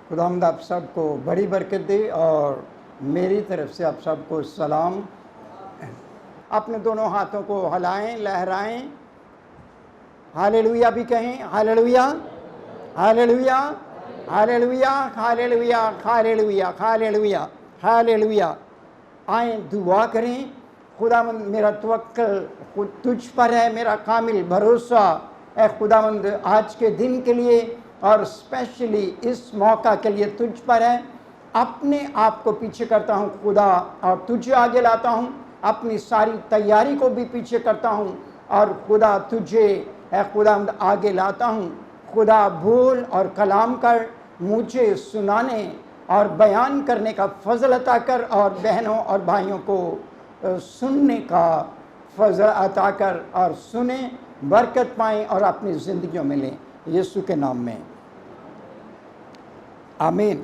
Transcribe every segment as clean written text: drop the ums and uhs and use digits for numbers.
خداوند آپ سب کو بڑی برکت دے اور میری طرف سے آپ سب کو سلام۔ اپنے دونوں ہاتھوں کو ہلائیں، لہرائیں، ہاللیلویا بھی کہیں، ہاللیلویا، ہاللیلویا، ہاللیلویا، ہاللیلویا، ہاللیلویا، ہاللیلویا، ہاللیلویا۔ آئیں دعا کریں۔ خداوند میرا توکل خود تجھ پر ہے، میرا کامل بھروسہ اے خداوند آج کے دن کے لیے اور اسپیشلی اس موقع کے لیے تجھ پر ہے۔ اپنے آپ کو پیچھے کرتا ہوں خدا اور تجھے آگے لاتا ہوں، اپنی ساری تیاری کو بھی پیچھے کرتا ہوں اور خدا تجھے اے خداوند آگے لاتا ہوں۔ خدا بول اور کلام کر، مجھے سنانے اور بیان کرنے کا فضل عطا کر، اور بہنوں اور بھائیوں کو سننے کا فضل عطا کر اور سنیں، برکت پائیں اور اپنی زندگیوں میں لیں، یسوع کے نام میں آمین۔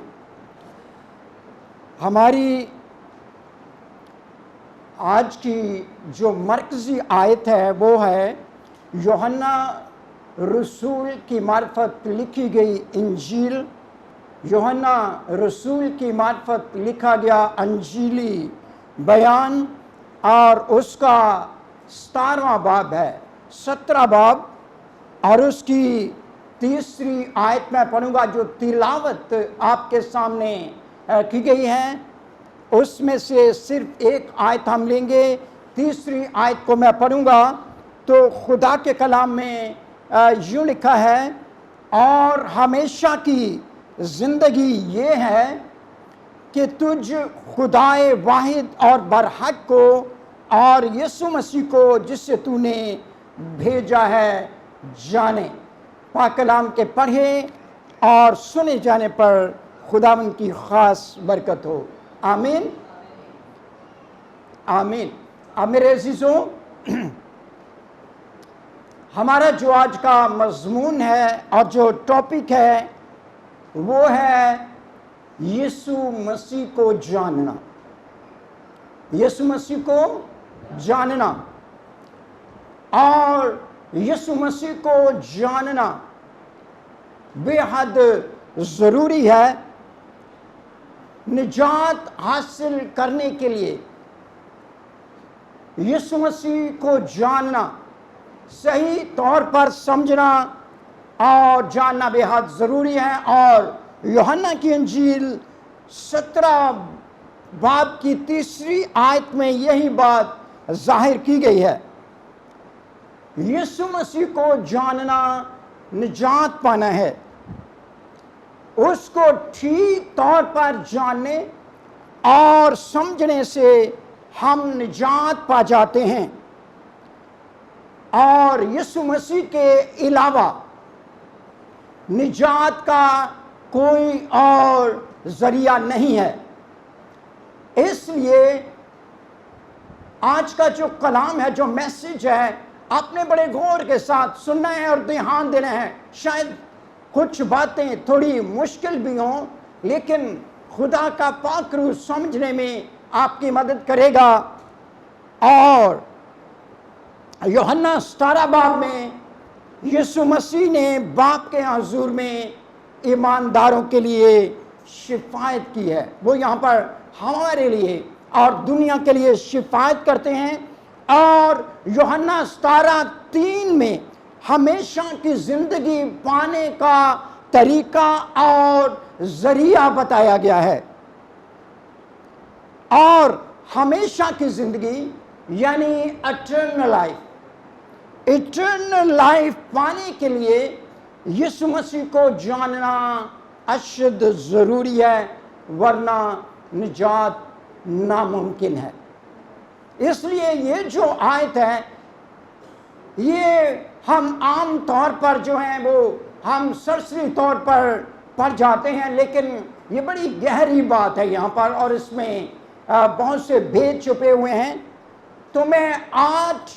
ہماری آج کی جو مرکزی آیت ہے وہ ہے یوحنا رسول کی معرفت لکھی گئی انجیل، یوحنا رسول کی معرفت لکھا گیا انجیلی بیان، اور اس کا 17واں باب ہے، 17 باب، اور اس کی 3 آیت میں پڑھوں گا جو تلاوت آپ کے سامنے کی گئی ہے۔ اس میں سے صرف ایک آیت ہم لیں گے، 3 آیت کو میں پڑھوں گا۔ تو خدا کے کلام میں یوں لکھا ہے، اور ہمیشہ کی زندگی یہ ہے کہ تجھ خدائے واحد اور برحق کو اور یسوع مسیح کو جس سے تو نے بھیجا ہے جانے۔ پاک کلام کے پڑھے اور سنے جانے پر خداوند کی خاص برکت ہو، آمین آمین۔ اب میرے عزیزوں، ہمارا جو آج کا مضمون ہے اور جو ٹاپک ہے وہ ہے یسوع مسیح کو جاننا، یسوع مسیح کو جاننا۔ اور یسوع مسیح کو جاننا بے حد ضروری ہے نجات حاصل کرنے کے لیے۔ یسوع مسیح کو جاننا، صحیح طور پر سمجھنا اور جاننا بے حد ضروری ہے، اور یوحنا کی انجیل 17 باب کی 3 آیت میں یہی بات ظاہر کی گئی ہے۔ یسوع مسیح کو جاننا نجات پانا ہے، اس کو ٹھیک طور پر جاننے اور سمجھنے سے ہم نجات پا جاتے ہیں، اور یسوع مسیح کے علاوہ نجات کا کوئی اور ذریعہ نہیں ہے۔ اس لیے آج کا جو کلام ہے، جو میسیج ہے، آپ نے بڑے غور کے ساتھ سننا ہے اور دھیان دینا ہے۔ شاید کچھ باتیں تھوڑی مشکل بھی ہوں، لیکن خدا کا پاک روح سمجھنے میں آپ کی مدد کرے گا۔ اور یوحنا 17 باب میں یسوع مسیح نے باپ کے حضور میں ایمانداروں کے لیے شفاعت کی ہے۔ وہ یہاں پر ہمارے لیے اور دنیا کے لیے شفاعت کرتے ہیں، اور یوحنا 17:3 میں ہمیشہ کی زندگی پانے کا طریقہ اور ذریعہ بتایا گیا ہے۔ اور ہمیشہ کی زندگی یعنی اٹرنل لائف، اٹرنل لائف پانے کے لیے یسوع مسیح کو جاننا اشد ضروری ہے، ورنہ نجات ناممکن ہے۔ اس لیے یہ جو آیت ہے، یہ ہم عام طور پر جو ہیں وہ ہم سرسری طور پر پڑھ جاتے ہیں، لیکن یہ بڑی گہری بات ہے یہاں پر، اور اس میں بہت سے بھید چھپے ہوئے ہیں۔ تو میں 8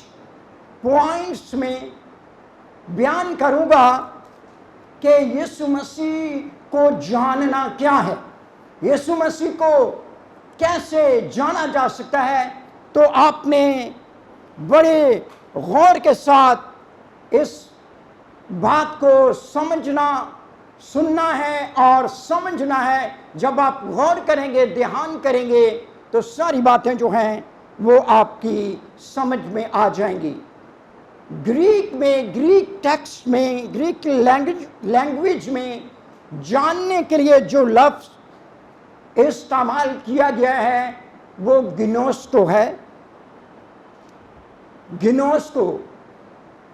پوائنٹس میں بیان کروں گا کہ یسوع مسیح کو جاننا کیا ہے، یسوع مسیح کو کیسے جانا جا سکتا ہے۔ تو آپ نے بڑے غور کے ساتھ اس بات کو سمجھنا، سننا ہے اور سمجھنا ہے. جب آپ غور کریں گے، دھیان کریں گے تو ساری باتیں جو ہیں وہ آپ کی سمجھ میں آ جائیں گی. گریک میں، گریک ٹیکسٹ میں، گریک لینگویج میں جاننے کے لیے جو لفظ استعمال کیا گیا ہے وہ گنوسکو ہے. گنوسکو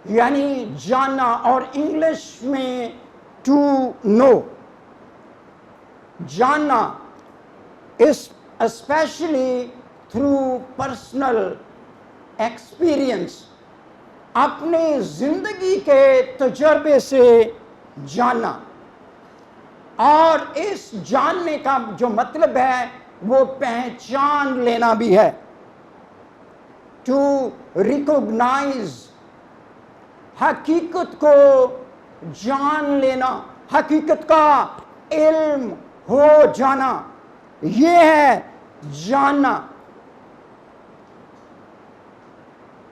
یعنی جاننا، اور انگلش میں ٹو نو، جاننا، اسپیشلی تھرو پرسنل ایکسپیرئنس، اپنے زندگی کے تجربے سے جاننا. اور اس جاننے کا جو مطلب ہے وہ پہچان لینا بھی ہے. ٹو ریکوگنائز، حقیقت کو جان لینا، حقیقت کا علم ہو جانا، یہ ہے جاننا.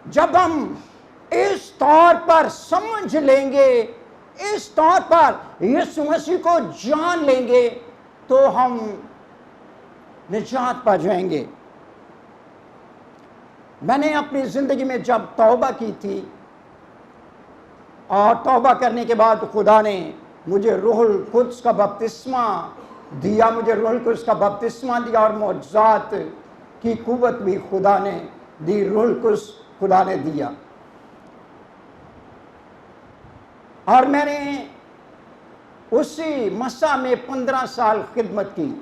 جب ہم اس طور پر سمجھ لیں گے، اس طور پر یسوع مسیح کو جان لیں گے تو ہم نجات پا جائیں گے. میں نے اپنی زندگی میں جب توبہ کی تھی اور توبہ کرنے کے بعد خدا نے مجھے روح القدس کا بپتسمہ دیا، مجھے روح القدس کا بپتسمہ دیا اور معجزات کی قوت بھی خدا نے دی، روح القدس خدا نے دیا. اور میں نے اسی مسا میں 15 سال خدمت کی.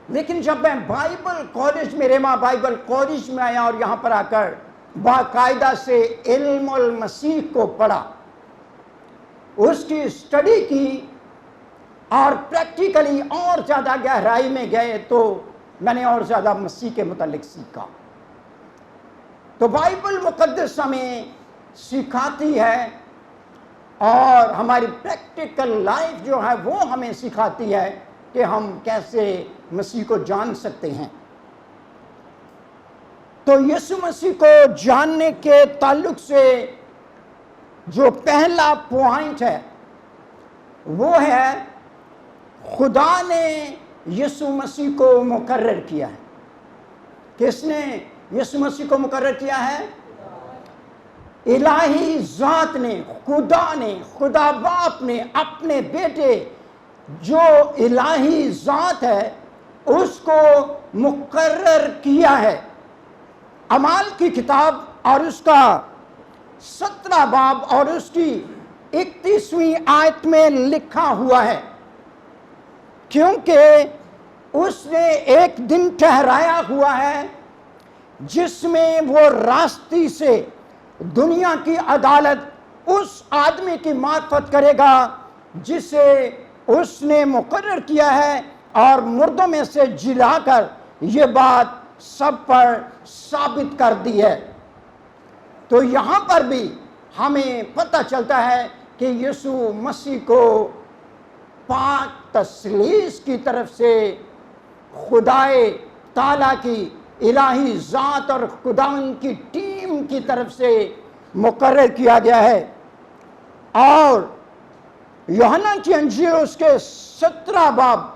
لیکن جب میں بائبل کالج میں، ریما بائبل کالج میں آیا اور یہاں پر آ کر باقاعدہ سے علم المسیح کو پڑھا، اس کی اسٹڈی کی اور پریکٹیکلی اور زیادہ گہرائی میں گئے تو میں نے اور زیادہ مسیح کے متعلق سیکھا. تو بائبل مقدس ہمیں سکھاتی ہے اور ہماری پریکٹیکل لائف جو ہے وہ ہمیں سکھاتی ہے کہ ہم کیسے مسیح کو جان سکتے ہیں. تو یسوع مسیح کو جاننے کے تعلق سے جو پہلا پوائنٹ ہے وہ ہے خدا نے یسوع مسیح کو مقرر کیا ہے. کس نے یسوع مسیح کو مقرر کیا ہے؟ الہی ذات نے، خدا نے، خدا باپ نے اپنے بیٹے جو الہی ذات ہے اس کو مقرر کیا ہے. اعمال کی کتاب اور اس کا 17 باب اور اس کی 31ویں آیت میں لکھا ہوا ہے، کیونکہ اس نے ایک دن ٹھہرایا ہوا ہے جس میں وہ راستی سے دنیا کی عدالت اس آدمی کی معرفت کرے گا جسے اس نے مقرر کیا ہے، اور مردوں میں سے جلا کر یہ بات سب پر ثابت کر دی ہے. تو یہاں پر بھی ہمیں پتہ چلتا ہے کہ یسوع مسیح کو پاک تثلیث کی طرف سے خدائے تعالیٰ کی الہی ذات اور خداوند کی ٹیم کی طرف سے مقرر کیا گیا ہے. اور یوحنا کی انجیل اس کے 17 باب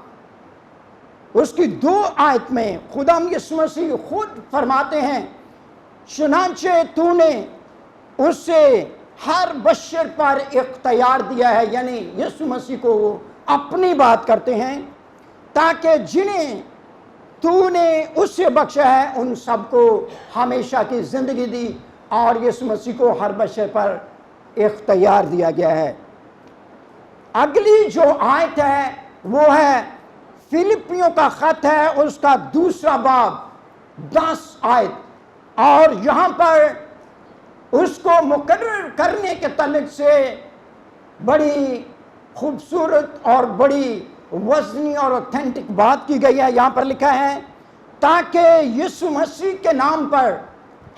اس کی 2 آیت میں خدا یسوع مسیح خود فرماتے ہیں، چنانچہ تو نے اسے ہر بشر پر اختیار دیا ہے، یعنی یسوع مسیح کو وہ اپنی بات کرتے ہیں، تاکہ جنہیں تو نے اسے بخشا ہے ان سب کو ہمیشہ کی زندگی دی. اور یسوع مسیح کو ہر بشر پر اختیار دیا گیا ہے. اگلی جو آیت ہے وہ ہے فلپیوں کا خط ہے، اس کا 2 باب 10 آیت، اور یہاں پر اس کو مقرر کرنے کے تعلق سے بڑی خوبصورت اور بڑی وزنی اور اوتھینٹک بات کی گئی ہے. یہاں پر لکھا ہے تاکہ یسوع مسیح کے نام پر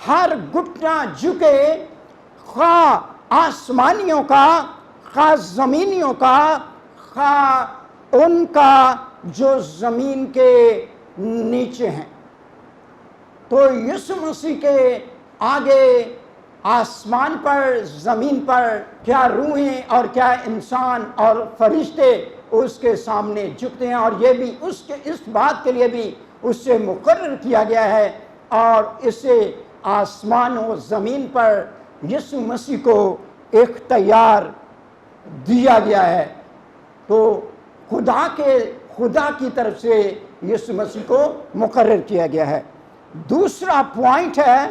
ہر گھٹنا جھکے، خواہ آسمانیوں کا، خواہ زمینیوں کا، خواہ ان کا جو زمین کے نیچے ہیں. تو یسوع مسیح کے آگے آسمان پر زمین پر کیا روحیں اور کیا انسان اور فرشتے اس کے سامنے جھکتے ہیں، اور یہ بھی اس بات کے لیے بھی اس سے مقرر کیا گیا ہے، اور اسے آسمان و زمین پر یسوع مسیح کو اختیار دیا گیا ہے۔ تو خدا کی طرف سے یسوع مسیح کو مقرر کیا گیا ہے۔ دوسرا پوائنٹ ہے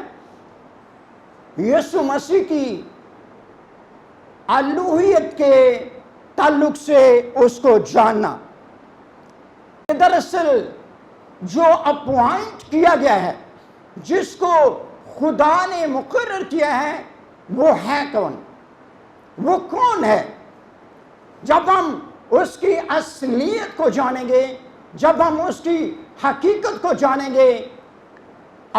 یسوع مسیح کی الوہیت کے تعلق سے اس کو جاننا۔ دراصل جو اپوائنٹ کیا گیا ہے، جس کو خدا نے مقرر کیا ہے، وہ ہے کون؟ وہ کون ہے؟ جب ہم اس کی اصلیت کو جانیں گے، جب ہم اس کی حقیقت کو جانیں گے،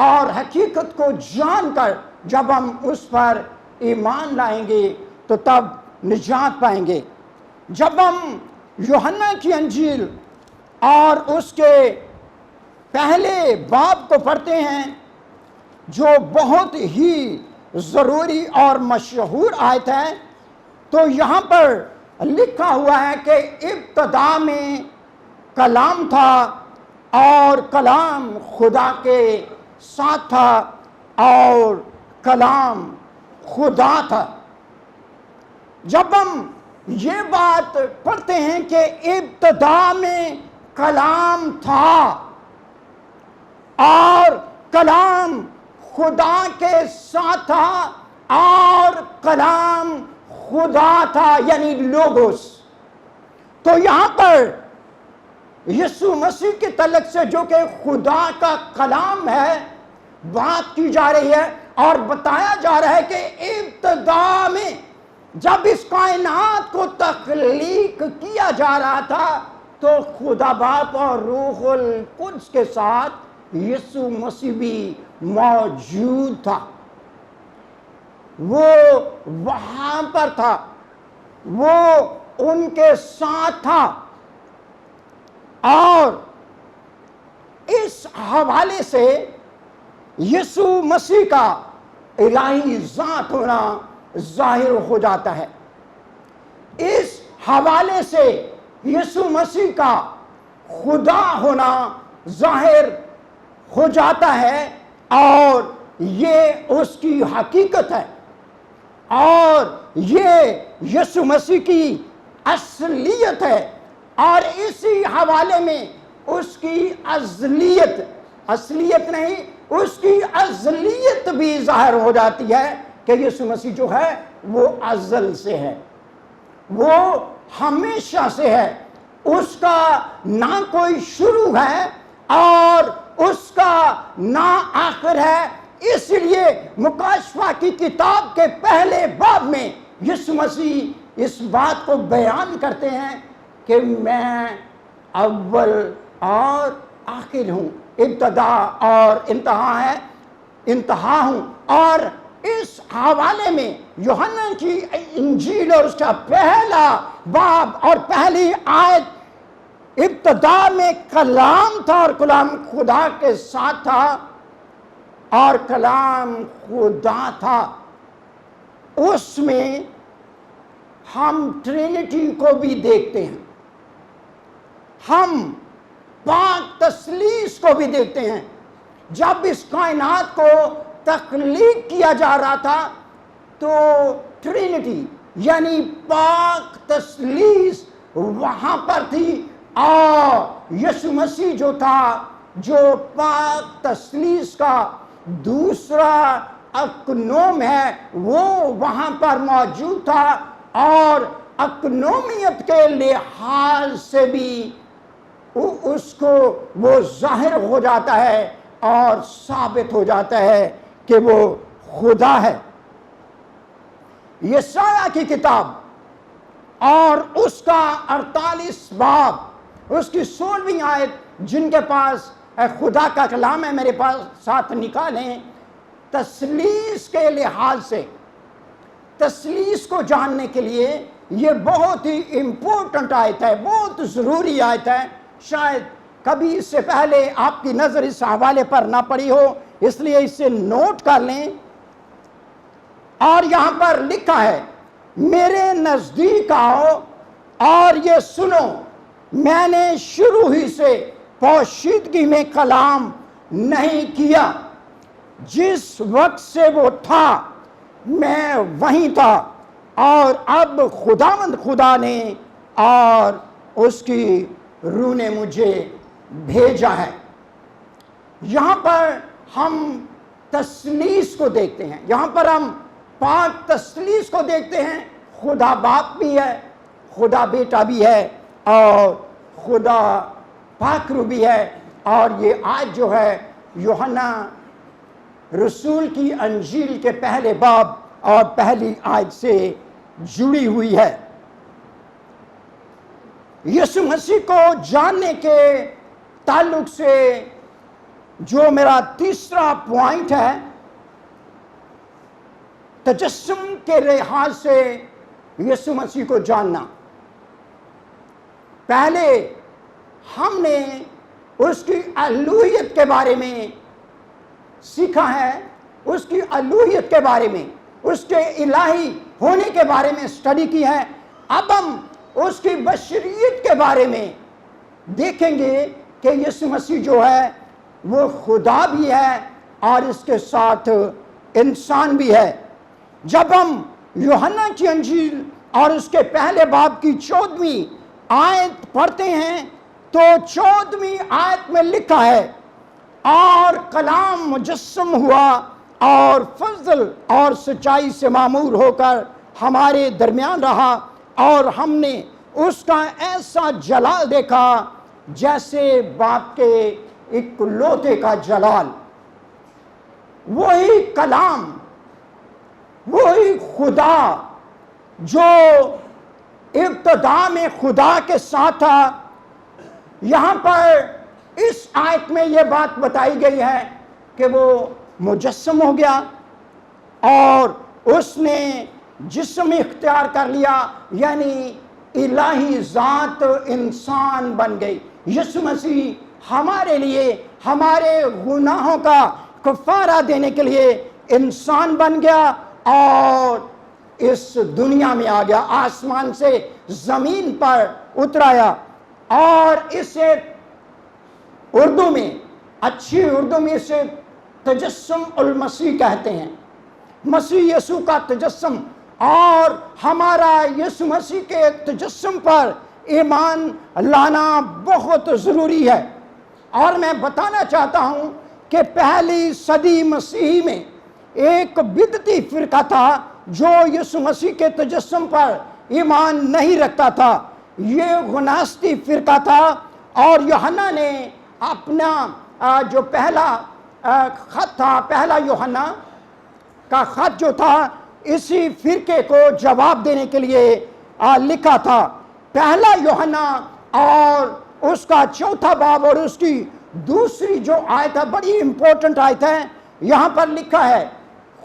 اور حقیقت کو جان کر جب ہم اس پر ایمان لائیں گے تو تب نجات پائیں گے۔ جب ہم یوحنا کی انجیل اور اس کے پہلے باب کو پڑھتے ہیں، جو بہت ہی ضروری اور مشہور آیت ہے، تو یہاں پر لکھا ہوا ہے کہ ابتدا میں کلام تھا، اور کلام خدا کے ساتھ تھا، اور کلام خدا تھا۔ جب ہم یہ بات پڑھتے ہیں کہ ابتدا میں کلام تھا اور کلام خدا کے ساتھ تھا اور کلام خدا تھا، یعنی لوگوس، تو یہاں پر یسوع مسیح کے تعلق سے جو کہ خدا کا کلام ہے بات کی جا رہی ہے، اور بتایا جا رہا ہے کہ ابتدا میں جب اس کائنات کو تخلیق کیا جا رہا تھا تو خدا باپ اور روح القدس کے ساتھ یسوع مسیح بھی موجود تھا۔ وہ وہاں پر تھا، وہ ان کے ساتھ تھا، اور اس حوالے سے یسوع مسیح کا الہی ذات ہونا ظاہر ہو جاتا ہے۔ اس حوالے سے یسوع مسیح کا خدا ہونا ظاہر ہو جاتا ہے، اور یہ اس کی حقیقت ہے، اور یہ یسوع مسیح کی اصلیت ہے، اور اسی حوالے میں اس کی اصلیت نہیں، اس کی ازلیت بھی ظاہر ہو جاتی ہے کہ یسوع مسیح جو ہے وہ ازل سے ہے، وہ ہمیشہ سے ہے، اس کا نہ کوئی شروع ہے اور اس کا نہ آخر ہے۔ اس لیے مکاشفہ کی کتاب کے پہلے باب میں یسوع مسیح اس بات کو بیان کرتے ہیں کہ میں اول اور آخر ہوں، ابتدا اور انتہا ہوں۔ اور اس حوالے میں یوحنا کی انجیل اور اس کا پہلا باب اور پہلی آیت، ابتدا میں کلام تھا اور کلام خدا کے ساتھ تھا اور کلام خدا تھا، اس میں ہم ٹرینٹی کو بھی دیکھتے ہیں، ہم پاک تثلیث کو بھی دیکھتے ہیں۔ جب اس کائنات کو تخلیق کیا جا رہا تھا تو ٹرینٹی یعنی پاک تثلیث وہاں پر تھی، اور یسوع مسیح جو تھا، جو پاک تثلیث کا دوسرا اکنوم ہے، وہ وہاں پر موجود تھا، اور اکنومیت کے لحاظ سے بھی اس کو وہ ظاہر ہو جاتا ہے اور ثابت ہو جاتا ہے کہ وہ خدا ہے۔ یسایہ کی کتاب اور اس کا 48 باب، اس کی 16ویں آیت، جن کے پاس خدا کا کلام ہے میرے پاس ساتھ نکالیں، تثلیث کے لحاظ سے، تثلیث کو جاننے کے لیے یہ بہت ہی امپورٹنٹ آیت ہے، بہت ضروری آیت ہے۔ شاید کبھی اس سے پہلے آپ کی نظر اس حوالے پر نہ پڑی ہو، اس لیے اسے نوٹ کر لیں۔ اور یہاں پر لکھا ہے میرے نزدیک آؤ اور یہ سنو، میں نے شروع ہی سے پوشیدگی میں کلام نہیں کیا، جس وقت سے وہ تھا میں وہیں تھا، اور اب خداوند خدا نے اور اس کی روح نے مجھے بھیجا ہے۔ یہاں پر ہم تثلیث کو دیکھتے ہیں، یہاں پر ہم پاک تثلیث کو دیکھتے ہیں۔ خدا باپ بھی ہے، خدا بیٹا بھی ہے، اور خدا پاک روح بھی ہے۔ اور یہ آیت جو ہے یوحنا رسول کی انجیل کے پہلے باب اور پہلی آیت سے جڑی ہوئی ہے۔ یسوع مسیح کو جاننے کے تعلق سے جو میرا تیسرا پوائنٹ ہے، تجسم کے لحاظ سے یسوع مسیح کو جاننا۔ پہلے ہم نے اس کی الوہیت کے بارے میں سیکھا ہے، اس کی الوہیت کے بارے میں، اس کے الہی ہونے کے بارے میں اسٹڈی کی ہے۔ اب ہم اس کی بشریت کے بارے میں دیکھیں گے کہ یسوع مسیح جو ہے وہ خدا بھی ہے اور اس کے ساتھ انسان بھی ہے۔ جب ہم یوحنا کی انجیل اور اس کے پہلے باب کی 14ویں آیت پڑھتے ہیں تو 14ویں آیت میں لکھا ہے اور کلام مجسم ہوا اور فضل اور سچائی سے معمور ہو کر ہمارے درمیان رہا، اور ہم نے اس کا ایسا جلال دیکھا جیسے باپ کے اکلوتے کا جلال۔ وہی کلام، وہی خدا جو ابتدا میں خدا کے ساتھ تھا، یہاں پر اس آیت میں یہ بات بتائی گئی ہے کہ وہ مجسم ہو گیا اور اس نے جسم اختیار کر لیا، یعنی الہی ذات انسان بن گئی۔ یسوع مسیح ہمارے لیے ہمارے گناہوں کا کفارہ دینے کے لیے انسان بن گیا اور اس دنیا میں آ گیا، آسمان سے زمین پر اترایا۔ اور اسے اردو میں، اچھی اردو میں اسے تجسم المسیح کہتے ہیں، مسیح یسوع کا تجسم۔ اور ہمارا یسوع مسیح کے تجسم پر ایمان لانا بہت ضروری ہے۔ اور میں بتانا چاہتا ہوں کہ پہلی صدی مسیحی میں ایک بدعتی فرقہ تھا جو یسوع مسیح کے تجسم پر ایمان نہیں رکھتا تھا، یہ غناستی فرقہ تھا۔ اور یوحنا نے اپنا جو پہلا خط تھا، پہلا یوحنا کا خط جو تھا، اسی فرقے کو جواب دینے کے لیے لکھا تھا۔ پہلا یوحنا اور اس کا 4تھا باب اور اس کی دوسری جو آیت ہے، بڑی امپورٹنٹ آیت ہے، یہاں پر لکھا ہے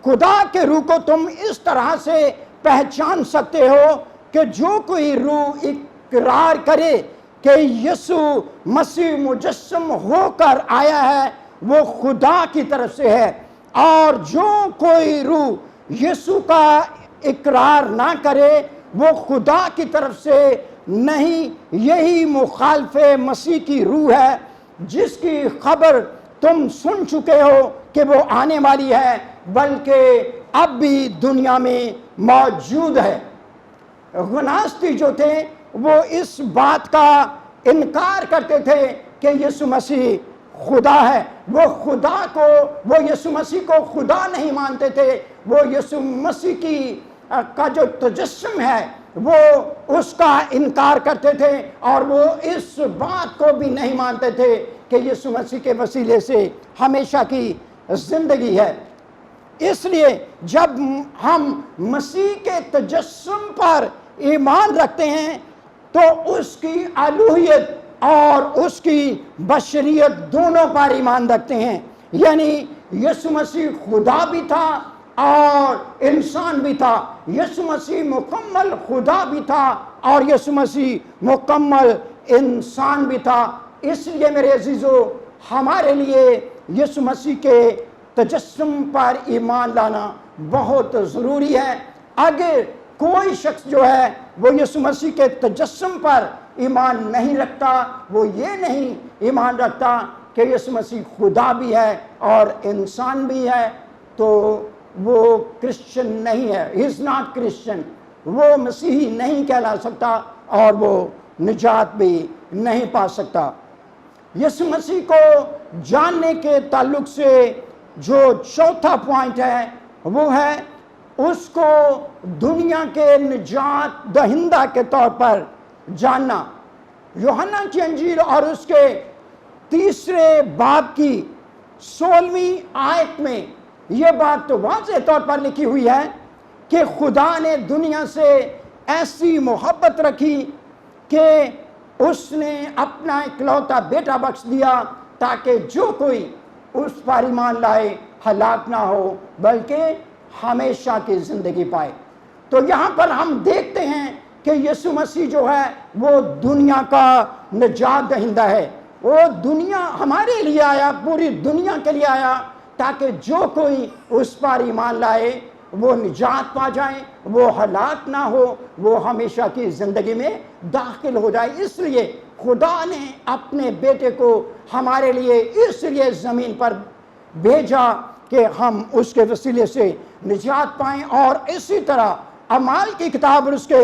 خدا کے روح کو تم اس طرح سے پہچان سکتے ہو کہ جو کوئی روح اقرار کرے کہ یسوع مسیح مجسم ہو کر آیا ہے وہ خدا کی طرف سے ہے، اور جو کوئی روح یسوع کا اقرار نہ کرے وہ خدا کی طرف سے نہیں۔ یہی مخالف مسیح کی روح ہے جس کی خبر تم سن چکے ہو کہ وہ آنے والی ہے، بلکہ اب بھی دنیا میں موجود ہے۔ غناستی جو تھے وہ اس بات کا انکار کرتے تھے کہ یسوع مسیح خدا ہے، وہ یسوع مسیح کو خدا نہیں مانتے تھے، وہ یسوع مسیح کا جو تجسم ہے وہ اس کا انکار کرتے تھے، اور وہ اس بات کو بھی نہیں مانتے تھے کہ یسوع مسیح کے وسیلے سے ہمیشہ کی زندگی ہے۔ اس لیے جب ہم مسیح کے تجسم پر ایمان رکھتے ہیں تو اس کی الوہیت اور اس کی بشریت دونوں پر ایمان رکھتے ہیں، یعنی یسوع مسیح خدا بھی تھا اور انسان بھی تھا، یسوع مسیح مکمل خدا بھی تھا اور یسوع مسیح مکمل انسان بھی تھا۔ اس لیے میرے عزیزو، ہمارے لیے یسوع مسیح کے تجسم پر ایمان لانا بہت ضروری ہے۔ اگر کوئی شخص جو ہے وہ یسوع مسیح کے تجسم پر ایمان نہیں رکھتا، وہ یہ نہیں ایمان رکھتا کہ یسوع مسیح خدا بھی ہے اور انسان بھی ہے، تو وہ کرسچن نہیں ہے۔ ہی از ناٹ کرسچن، وہ مسیحی نہیں کہلا سکتا اور وہ نجات بھی نہیں پا سکتا۔ یسوع مسیح کو جاننے کے تعلق سے جو چوتھا پوائنٹ ہے وہ ہے اس کو دنیا کے نجات دہندہ کے طور پر جاننا۔ یوحنا کی انجیل اور اس کے 3 باب کی 16ویں آیت میں یہ بات تو واضح طور پر لکھی ہوئی ہے کہ خدا نے دنیا سے ایسی محبت رکھی کہ اس نے اپنا اکلوتا بیٹا بخش دیا تاکہ جو کوئی اس پر ایمان لائے ہلاک نہ ہو بلکہ ہمیشہ کی زندگی پائے۔ تو یہاں پر ہم دیکھتے ہیں کہ یسوع مسیح جو ہے وہ دنیا کا نجات دہندہ ہے۔ وہ دنیا ہمارے لیے آیا، پوری دنیا کے لیے آیا تاکہ جو کوئی اس پر ایمان لائے وہ نجات پا جائیں، وہ ہلاک نہ ہو، وہ ہمیشہ کی زندگی میں داخل ہو جائے۔ اس لیے خدا نے اپنے بیٹے کو ہمارے لیے اس لیے زمین پر بھیجا کہ ہم اس کے وسیلے سے نجات پائیں۔ اور اسی طرح اعمال کی کتاب اور اس کے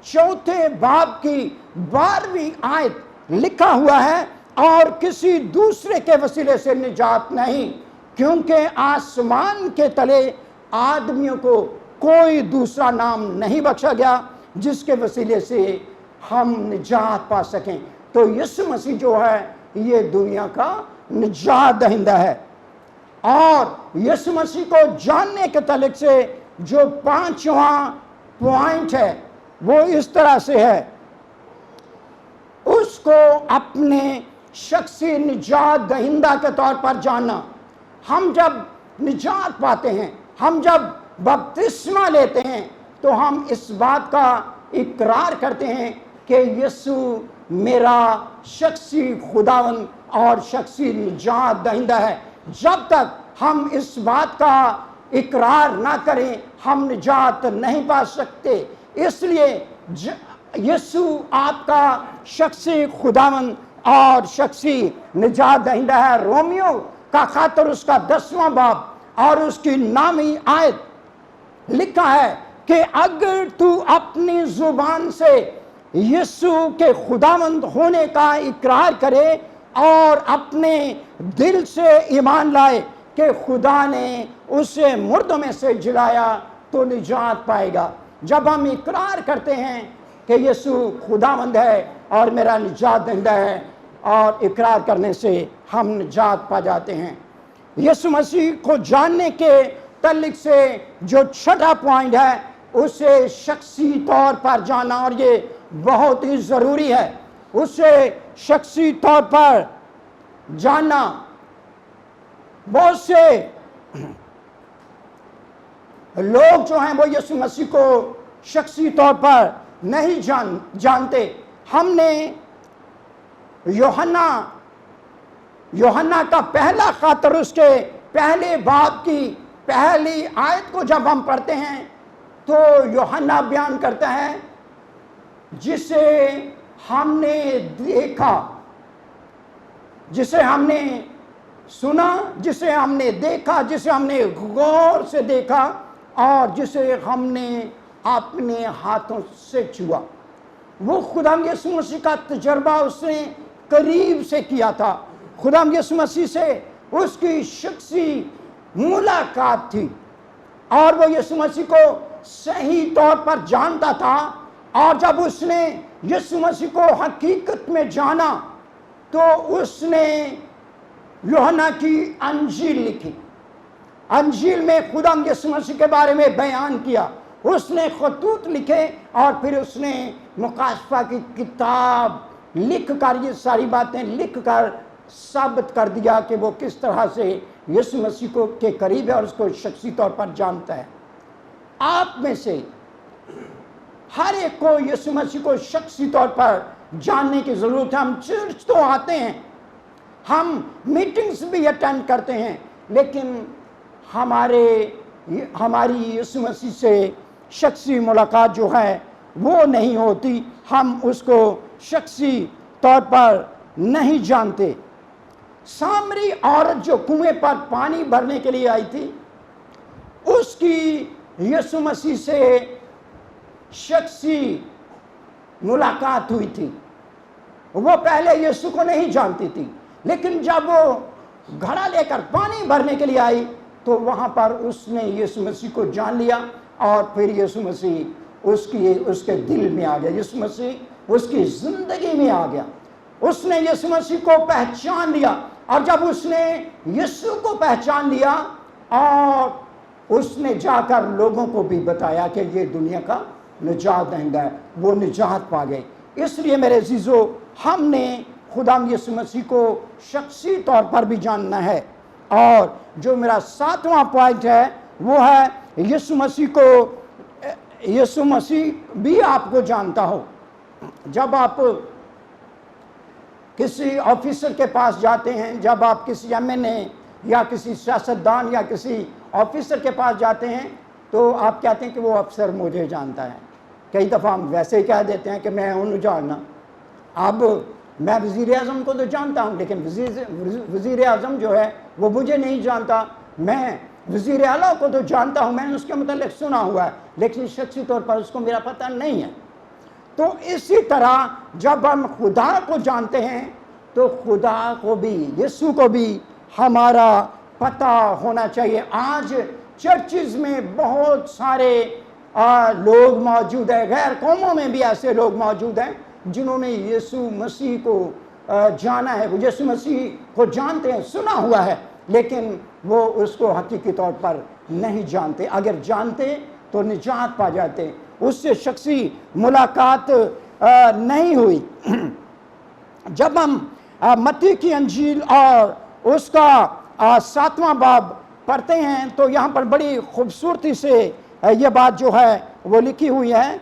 4 باب کی 12ویں آیت لکھا ہوا ہے، اور کسی دوسرے کے وسیلے سے نجات نہیں، کیونکہ آسمان کے تلے آدمیوں کو کوئی دوسرا نام نہیں بخشا گیا جس کے وسیلے سے ہم نجات پا سکیں۔ تو یسوع مسیح جو ہے یہ دنیا کا نجات دہندہ ہے۔ اور یسوع مسیح کو جاننے کے تعلق سے جو 5واں پوائنٹ ہے وہ اس طرح سے ہے، اس کو اپنے شخصی نجات دہندہ کے طور پر جاننا۔ ہم جب نجات پاتے ہیں، ہم جب بپتسمہ لیتے ہیں تو ہم اس بات کا اقرار کرتے ہیں کہ یسوع میرا شخصی خداوند اور شخصی نجات دہندہ ہے۔ جب تک ہم اس بات کا اقرار نہ کریں ہم نجات نہیں پا سکتے۔ اس لیے یسوع آپ کا شخصی خداوند اور شخصی نجات دہندہ ہے۔ رومیو کا خط اور اس کا 10واں باب اور اس کی 9ویں آیت لکھا ہے کہ اگر تو اپنی زبان سے یسوع کے خداوند ہونے کا اقرار کرے اور اپنے دل سے ایمان لائے کہ خدا نے اسے مردوں میں سے جلایا تو نجات پائے گا۔ جب ہم اقرار کرتے ہیں کہ یسوع خداوند ہے اور میرا نجات دہندہ ہے، اور اقرار کرنے سے ہم نجات پا جاتے ہیں۔ یسوع مسیح کو جاننے کے تعلق سے جو 6واں پوائنٹ ہے اسے شخصی طور پر جاننا، اور یہ بہت ہی ضروری ہے، اسے شخصی طور پر جاننا۔ بہت سے لوگ جو ہیں وہ یسوع مسیح کو شخصی طور پر نہیں جانتے۔ ہم نے یوحنا کا پہلا خط اور اس کے پہلے باب کی پہلی آیت کو جب ہم پڑھتے ہیں تو یوحنا بیان کرتا ہے جسے ہم نے دیکھا، جسے ہم نے سنا، جسے ہم نے دیکھا، جسے ہم نے غور سے دیکھا اور جسے ہم نے اپنے ہاتھوں سے چھوا۔ وہ خداوند یسوع مسیح کا تجربہ اس نے قریب سے کیا تھا۔ خداوند یسوع مسیح سے اس کی شخصی ملاقات تھی اور وہ یسوع مسیح کو صحیح طور پر جانتا تھا، اور جب اس نے یسوع مسیح کو حقیقت میں جانا تو اس نے یوحنا کی انجیل لکھی۔ انجیل میں خداوند یسوع مسیح کے بارے میں بیان کیا، اس نے خطوط لکھے اور پھر اس نے مکاشفہ کی کتاب لکھ کر یہ ساری باتیں لکھ کر ثابت کر دیا کہ وہ کس طرح سے یسوع مسیح کو کے قریب ہے اور اس کو شخصی طور پر جانتا ہے۔ آپ میں سے ہر ایک کو یسوع مسیح کو شخصی طور پر جاننے کی ضرورت ہے۔ ہم چرچ تو آتے ہیں، ہم میٹنگز بھی اٹینڈ کرتے ہیں، لیکن ہمارے ہماری یسوع مسیح سے شخصی ملاقات جو ہے وہ نہیں ہوتی، ہم اس کو شخصی طور پر نہیں جانتے۔ سامری عورت جو کنویں پر پانی بھرنے کے لیے آئی تھی، اس کی یسوع مسیح سے شخصی ملاقات ہوئی تھی۔ وہ پہلے یسوع کو نہیں جانتی تھی، لیکن جب وہ گھڑا لے کر پانی بھرنے کے لیے آئی تو وہاں پر اس نے یسوع مسیح کو جان لیا، اور پھر یسوع مسیح اس کے دل میں آ گیا، یسوع مسیح اس کی زندگی میں آ گیا۔ اس نے یسوع مسیح کو پہچان لیا، اور جب اس نے یسوع کو پہچان لیا اور اس نے جا کر لوگوں کو بھی بتایا کہ یہ دنیا کا نجات دہندہ ہے، وہ نجات پا گئے۔ اس لیے میرے عزیزو، ہم نے خدا یسوع مسیح کو شخصی طور پر بھی جاننا ہے۔ اور جو میرا 7واں پوائنٹ ہے وہ ہے یسوع مسیح بھی آپ کو جانتا ہو۔ جب آپ کسی آفیسر کے پاس جاتے ہیں، جب آپ کسی MNA یا کسی سیاستدان یا کسی آفیسر کے پاس جاتے ہیں، تو آپ کہتے ہیں کہ وہ افسر مجھے جانتا ہے۔ کئی دفعہ ہم ویسے ہی کہہ دیتے ہیں کہ میں انہوں جاننا۔ اب میں وزیر اعظم کو تو جانتا ہوں، لیکن وزیر اعظم جو ہے وہ مجھے نہیں جانتا۔ میں وزیر اعلیٰ کو تو جانتا ہوں، میں نے اس کے متعلق سنا ہوا ہے، لیکن شخصی طور پر اس کو میرا پتہ نہیں ہے۔ تو اسی طرح جب ہم خدا کو جانتے ہیں تو خدا کو بھی، یسوع کو بھی ہمارا پتہ ہونا چاہیے۔ آج چرچز میں بہت سارے لوگ موجود ہیں، غیر قوموں میں بھی ایسے لوگ موجود ہیں جنہوں نے یسوع مسیح کو جانا ہے، وہ یسوع مسیح کو جانتے ہیں، سنا ہوا ہے، لیکن وہ اس کو حقیقی طور پر نہیں جانتے۔ اگر جانتے تو نجات پا جاتے۔ اس سے شخصی ملاقات نہیں ہوئی۔ جب ہم متی کی انجیل اور اس کا 7واں باب پڑھتے ہیں تو یہاں پر بڑی خوبصورتی سے یہ بات جو ہے وہ لکھی ہوئی ہے۔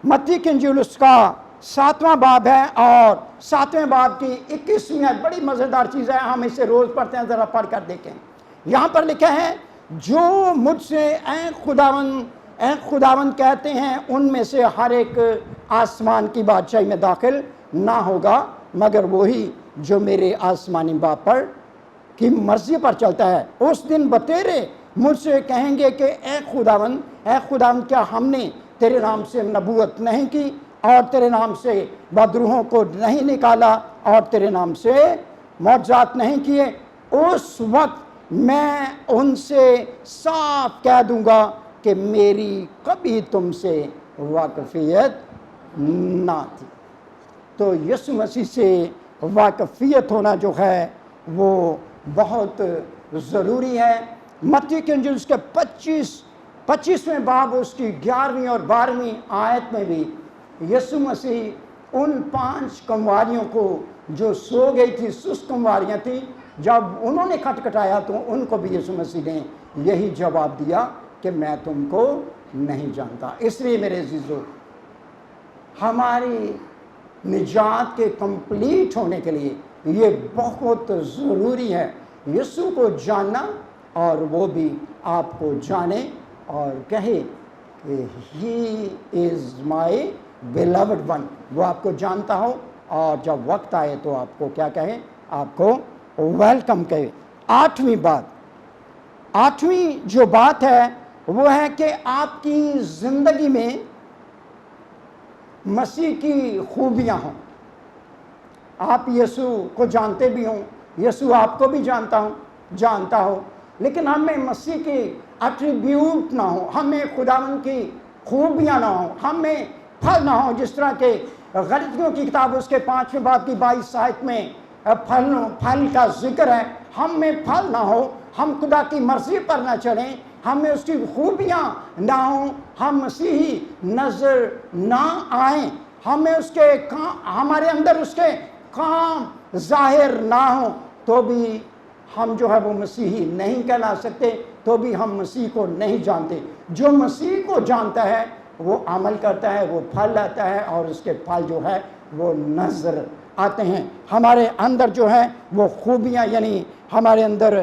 متی کی انجیل اس کا 7واں باب ہے، اور 7ویں باب کی 21ویں بڑی مزیدار چیز ہے، ہم اسے روز پڑھتے ہیں، ذرا پڑھ کر دیکھیں۔ یہاں پر لکھا ہے، جو مجھ سے اے خداوند کہتے ہیں، ان میں سے ہر ایک آسمان کی بادشاہی میں داخل نہ ہوگا مگر وہی جو میرے آسمانی باپ پر کی مرضی پر چلتا ہے۔ اس دن بتیرے مجھ سے کہیں گے کہ اے خداوند کیا ہم نے تیرے نام سے نبوت نہیں کی، اور تیرے نام سے بدروحوں کو نہیں نکالا، اور تیرے نام سے معجزات نہیں کیے؟ اس وقت میں ان سے صاف کہہ دوں گا کہ میری کبھی تم سے واقفیت نہ تھی۔ تو یسوع مسیح سے واقفیت ہونا جو ہے وہ بہت ضروری ہے۔ متی کی انجیل اس کے 25ویں باب اس کی 11ویں اور 12ویں آیت میں بھی یسوع مسیح ان 5 کنواریوں کو جو سو گئی تھی، سست کنواریاں تھیں، جب انہوں نے کھٹکھٹایا تو ان کو بھی یسوع مسیح نے یہی جواب دیا کہ میں تم کو نہیں جانتا۔ اس لیے میرے عزیزو، ہماری نجات کے کمپلیٹ ہونے کے لیے یہ بہت ضروری ہے یسوع کو جاننا، اور وہ بھی آپ کو جانے اور کہے کہ ہی از مائی بیلوڈ ون، وہ آپ کو جانتا ہو، اور جب وقت آئے تو آپ کو کیا کہے؟ آپ کو ویلکم کہے۔ 8ویں جو بات ہے وہ ہے کہ آپ کی زندگی میں مسیح کی خوبیاں ہوں۔ آپ یسوع کو جانتے بھی ہوں، یسوع آپ کو بھی جانتا ہو، لیکن ہمیں مسیح کی ایٹریبیوٹ نہ ہو، ہمیں خداوند کی خوبیاں نہ ہوں، ہمیں پھل نہ ہوں۔ جس طرح کہ غلطیوں کی کتاب اس کے 5ویں باب کی 22 آیت میں پھل کا ذکر ہے، ہم میں پھل نہ ہو، ہم خدا کی مرضی پر نہ چلیں، ہمیں اس کی خوبیاں نہ ہوں، ہم مسیحی نظر نہ آئیں، ہمیں ہمارے اندر اس کے کام ظاہر نہ ہوں، تو بھی ہم جو ہے وہ مسیحی نہیں کہلا سکتے، تو بھی ہم مسیح کو نہیں جانتے۔ جو مسیح کو جانتا ہے وہ عمل کرتا ہے، وہ پھل لاتا ہے، اور اس کے پھل جو ہے وہ نظر آتے ہیں۔ ہمارے اندر جو ہے وہ خوبیاں، یعنی ہمارے اندر